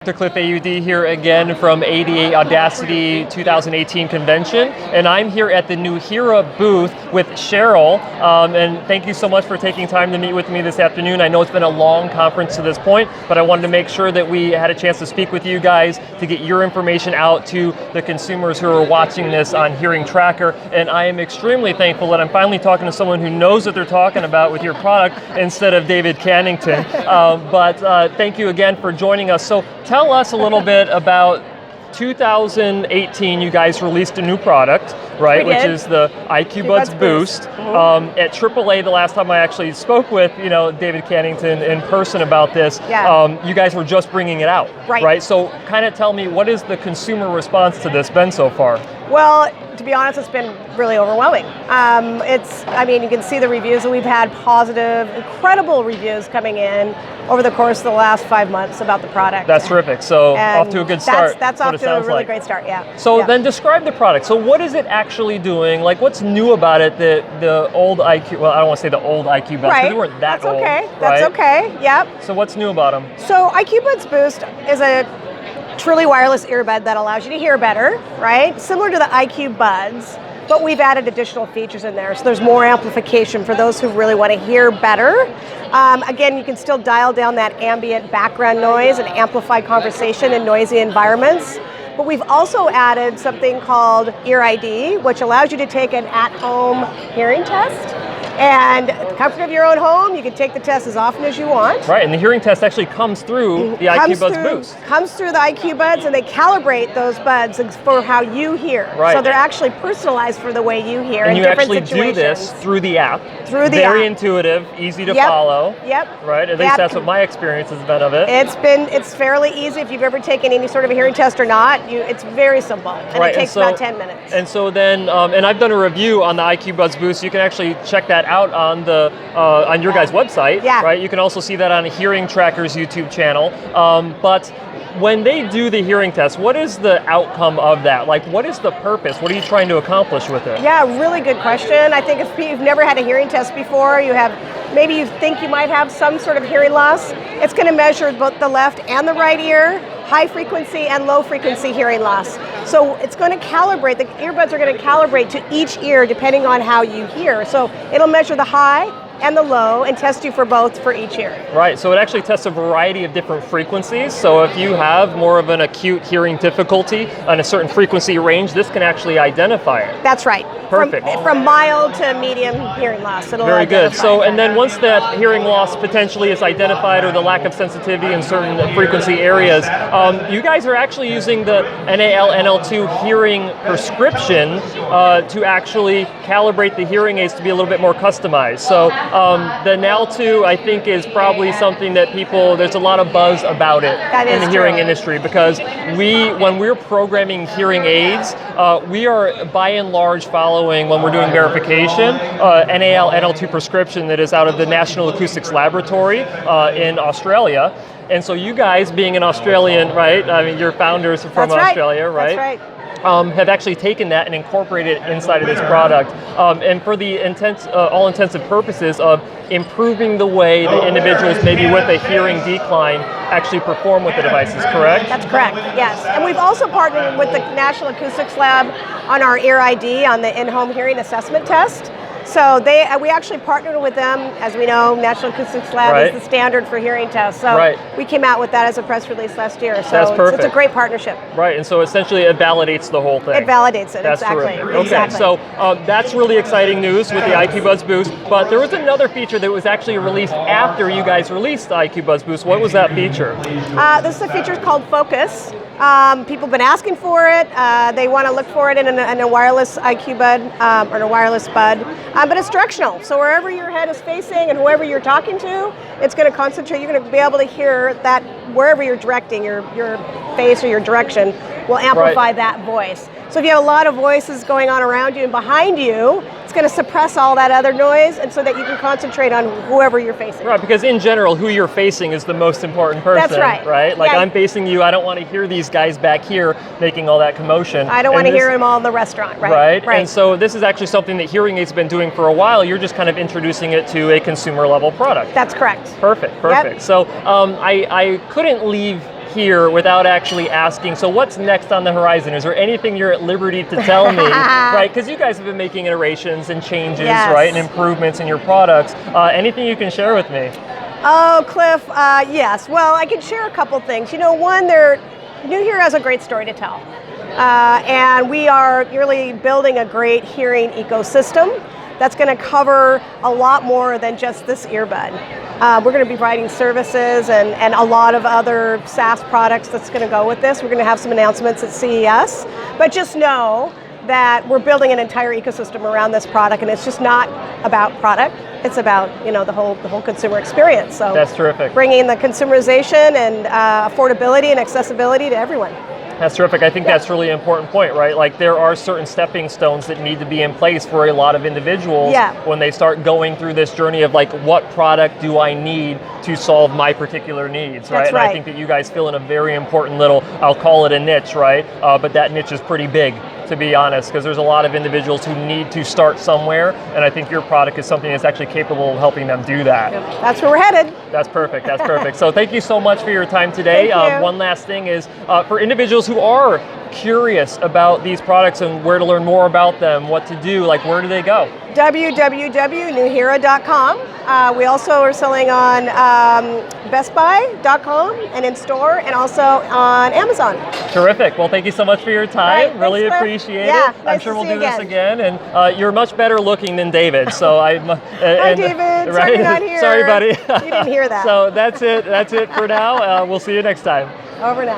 Cliff AUD here again from ADA AuDacity 2018 convention, and I'm here at the Nuheara booth with Cheryl, and thank you so much for taking time to meet with me this afternoon. I know it's been a long conference to this point, but I wanted to make sure that we had a chance to speak with you guys to get your information out to the consumers who are watching this on Hearing Tracker, and I am extremely thankful that I'm finally talking to someone who knows what they're talking about with your product instead of David Cannington. But thank you again for joining us. So tell us a little bit about 2018. You guys released a new product, right? Which is the IQBuds Boost. At AAA, the last time I actually spoke with David Cannington in person about this, you guys were just bringing it out, right? So kind of tell me, what is the consumer response to this been so far? Well, to be honest, it's been really overwhelming. You can see the reviews that we've had, positive, incredible reviews coming in over the course of the last 5 months about the product. That's terrific. So off to a good start. That's off to a really great start, yeah. So then describe the product. So what is it actually doing? Like, what's new about it that the old IQ, well, I don't want to say the old IQBuds, because they weren't that old. That's okay, yep. So what's new about them? So IQBuds Boost is a truly wireless earbud that allows you to hear better, right? Similar to the IQBuds, but we've added additional features in there. So there's more amplification for those who really want to hear better. Again, you can still dial down that ambient background noise and amplify conversation in noisy environments. But we've also added something called Ear ID, which allows you to take an at-home hearing test. And the comfort of your own home, you can take the test as often as you want. Right, and the hearing test actually comes through the IQBuds Boost. Comes through the IQBuds, and they calibrate those buds for how you hear. Right. So they're actually personalized for the way you hear and in you different actually situations. do this through the app. Very intuitive, easy to follow. Yep. Right, at least that's what my experience has been of it. It's fairly easy if you've ever taken any sort of a hearing test or not. It's very simple, and it takes about 10 minutes. And so then, and I've done a review on the IQBuds Boost. You can actually check that out on the on your guys' website, right? You can also see that on Hearing Tracker's YouTube channel. But when they do the hearing test, what is the outcome of that? Like, what is the purpose? What are you trying to accomplish with it? Yeah, really good question. I think if you've never had a hearing test before, maybe you think you might have some sort of hearing loss, it's going to measure both the left and the right ear, high frequency and low frequency hearing loss. So it's going to calibrate, the earbuds are going to calibrate to each ear depending on how you hear. So it'll measure the high and the low and test you for both for each ear. Right, so it actually tests a variety of different frequencies. So if you have more of an acute hearing difficulty on a certain frequency range, this can actually identify it. That's right. Perfect. From mild to medium hearing loss. It'll Very good. So, and then once that hearing loss potentially is identified, or the lack of sensitivity in certain frequency areas, you guys are actually using the NAL-NL2 hearing prescription to actually calibrate the hearing aids to be a little bit more customized. So the NAL2, I think, is probably something that there's a lot of buzz about it in the hearing industry, because when we're programming hearing aids, we are by and large following, when we're doing verification, NAL-NL2 prescription that is out of the National Acoustics Laboratory in Australia. And so you guys, being an Australian, right? I mean, your founders are from Australia, right? That's right. Have actually taken that and incorporated it inside of this product, and for the all intensive purposes of improving the way the individuals maybe with a hearing decline actually perform with the devices, correct? That's correct, yes. And we've also partnered with the National Acoustics Lab on our Ear ID on the in-home hearing assessment test. So we actually partnered with them. As we know, National Acoustics Lab is the standard for hearing tests. So we came out with that as a press release last year. So that's perfect. It's a great partnership. Right, and so essentially it validates the whole thing. It validates it, that's exactly. Terrific. Okay, so that's really exciting news with the IQBuds Boost. But there was another feature that was actually released after you guys released the IQBuds Boost. What was that feature? This is a feature called Focus. People have been asking for it. They want to look for it in a wireless IQBud or in a wireless bud. But it's directional, so wherever your head is facing and whoever you're talking to, it's going to concentrate. You're going to be able to hear that wherever you're directing your face or your direction will amplify that voice. So if you have a lot of voices going on around you and behind you, it's going to suppress all that other noise, and so that you can concentrate on whoever you're facing. Right, because in general, who you're facing is the most important person. That's right. Right? Like, I'm facing you, I don't want to hear these guys back here making all that commotion. I don't want to hear them all in the restaurant, right? Right, and so this is actually something that Hearing Aid's been doing for a while. You're just kind of introducing it to a consumer level product. That's correct. Perfect. Yep. So I couldn't leave here without actually asking, so what's next on the horizon? Is there anything you're at liberty to tell me, right? Because you guys have been making iterations and changes, Yes. right, and improvements in your products. Anything you can share with me? Oh, Cliff, yes. Well, I can share a couple things. One, Nuheara has a great story to tell. And we are really building a great hearing ecosystem that's going to cover a lot more than just this earbud. We're going to be providing services and a lot of other SaaS products that's going to go with this. We're going to have some announcements at CES, but just know that we're building an entire ecosystem around this product, and it's just not about product. It's about the whole consumer experience. So that's terrific. Bringing the consumerization and affordability and accessibility to everyone. That's terrific. I think that's really an important point, right? Like there are certain stepping stones that need to be in place for a lot of individuals when they start going through this journey of like, what product do I need to solve my particular needs, right? That's And right. I think that you guys fill in a very important little, I'll call it a niche, right? But that niche is pretty big, to be honest, because there's a lot of individuals who need to start somewhere, and I think your product is something that's actually capable of helping them do that. That's where we're headed. That's perfect, that's perfect. So thank you so much for your time today. Thank you. One last thing is, for individuals who are curious about these products and where to learn more about them, what to do, like where do they go? www.nuheara.com. We also are selling on bestbuy.com and in store, and also on Amazon. Terrific. Well, thank you so much for your time. Right, really thanks, Cliff. appreciate Yeah, it. I'm nice sure to we'll see do you this again. And you're much better looking than David. So Hi, David. Sorry you're not here. Sorry, buddy. You didn't hear that. So that's it. That's it for now. We'll see you next time. Over now.